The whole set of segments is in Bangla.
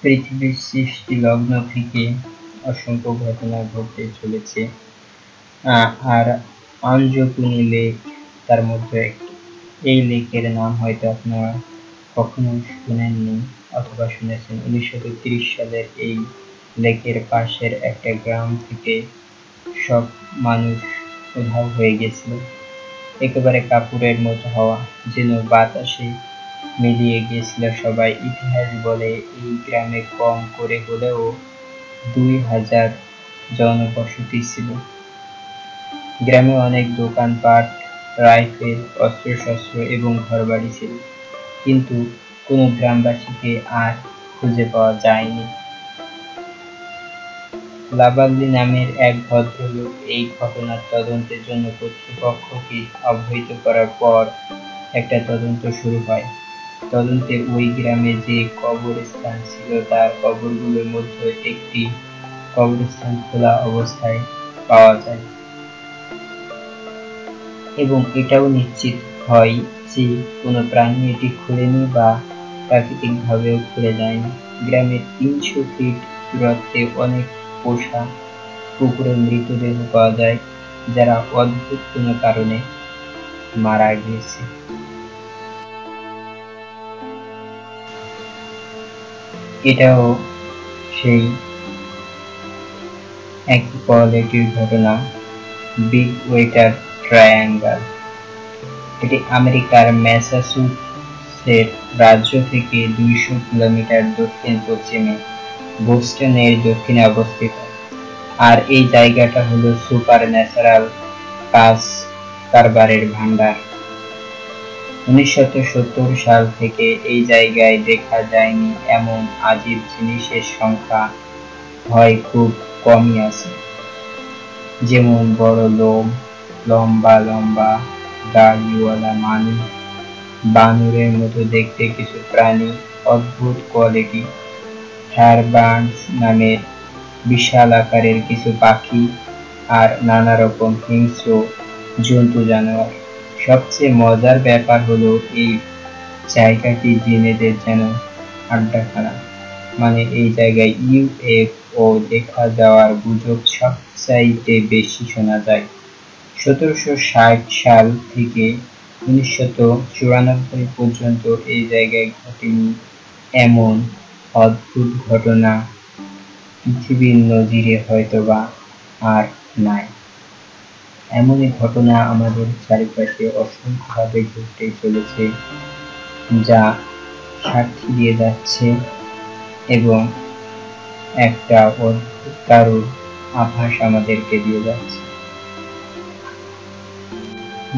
পৃথিবীর সৃষ্টি লগ্ন থেকে অসংখ্য ঘটনা ঘটতে চলেছে, আর আঞ্জকুনি লেক তার মধ্যে একটি। এই লেকের নাম হয়তো আপনারা কখনো শুনেননি অথবা শুনেছেন। 1930 সালের এই লেকের পাশের একটা গ্রাম থেকে সব মানুষ উধাও হয়ে গেছিল। একেবারে কাপড়ের মতো হওয়া, যেন বাতাসে মিলিয়ে গিয়েছিল সবাই। ইতিহাস বলে এই গ্রামে কম করে হলেও 2000 জনবসতি ছিল। গ্রামে অনেক দোকানপাট, রাইফেল, অস্ত্রশস্ত্র এবং ঘরবাড়ি ছিল, কিন্তু কোনো গ্রামবাসীকে আর খুঁজে পাওয়া যায়নি। লাবাল্লি নামের এক ভদ্রলোক এই ঘটনার তদন্তের জন্য কর্তৃপক্ষকে অবহিত করার পর একটা তদন্ত শুরু হয়। তদন্তে ওই গ্রামে যে কবরস্থান ছিল তার কবরগুলোর মধ্যে একটি কবরস্থান খোলা অবস্থায় পাওয়া যায়, এবং এটাও নিশ্চিত হয় যে কোনো প্রাণী এটি খুলেনি বা প্রাকৃতিকভাবেও খুলে যায়নি। গ্রামের 300 ফিট দূরত্বে অনেক পোষা কুকুরের মৃতদেহ পাওয়া যায়, যারা অদ্ভুত কোনো কারণে মারা গিয়েছে। এটাও সেই একই কোয়ালিটির ঘটনা, বিগ ওয়াটার ট্রায়াঙ্গল। এটি আমেরিকার ম্যাসাচুসেটসের রাজ্য থেকে 200 কিলোমিটার দক্ষিণ-পশ্চিমে বোস্টনের দক্ষিণে অবস্থিত, আর এই জায়গাটা হলো সুপারন্যাচারাল কারবারের ভান্ডার। 1970 সাল থেকে এই জায়গায় দেখা যায়নি এমন আজীব জিনিসের সংখ্যা হয় খুব কমই আছে, যেমন বড় লোম, লম্বা লম্বা দাড়িওয়ালা মানুষ, বানরের মতো দেখতে কিছু প্রাণী, অদ্ভুত কোয়ালিটি হ্যারবার্ডস নামের বিশাল আকারের কিছু পাখি, আর নানা রকম হিংস্র জন্তু জানোয়ার। সবচেয়ে মজার ব্যাপার হলো এই জায়গাটি জেনেদের যেন আড্ডাখানা। মানে এই জায়গায় ইউএফও দেখা যাওয়ার গুজব সবচাইতে বেশি শোনা যায়। 1760 সাল থেকে 1994 পর্যন্ত এই জায়গায় ঘটেনি এমন অদ্ভুত ঘটনা পৃথিবীর নজিরে হয়তোবা আর নাই। এমনই ঘটনা আমাদের চারিপাশে অসংখ্যভাবে ঘটতে চলেছে, যা সাক্ষী দিয়ে যাচ্ছে এবং একটা অদ্ভুত কারোর আভাস আমাদেরকে দিয়ে যাচ্ছে।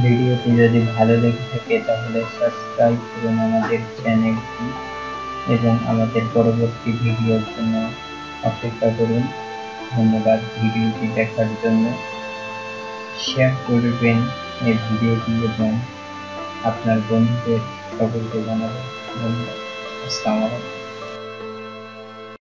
ভিডিওটি যদি ভালো লেগে থাকে তাহলে সাবস্ক্রাইব করুন আমাদের চ্যানেলটি এবং আমাদের পরবর্তী ভিডিওর জন্য অপেক্ষা করুন। ধন্যবাদ ভিডিওটি দেখার জন্য। শেয়ার করবেন এই ভিডিওটি এবং আপনার বন্ধুদের সকলকে জানাবেন। ধন্যবাদ। আসসালামু আলাইকুম।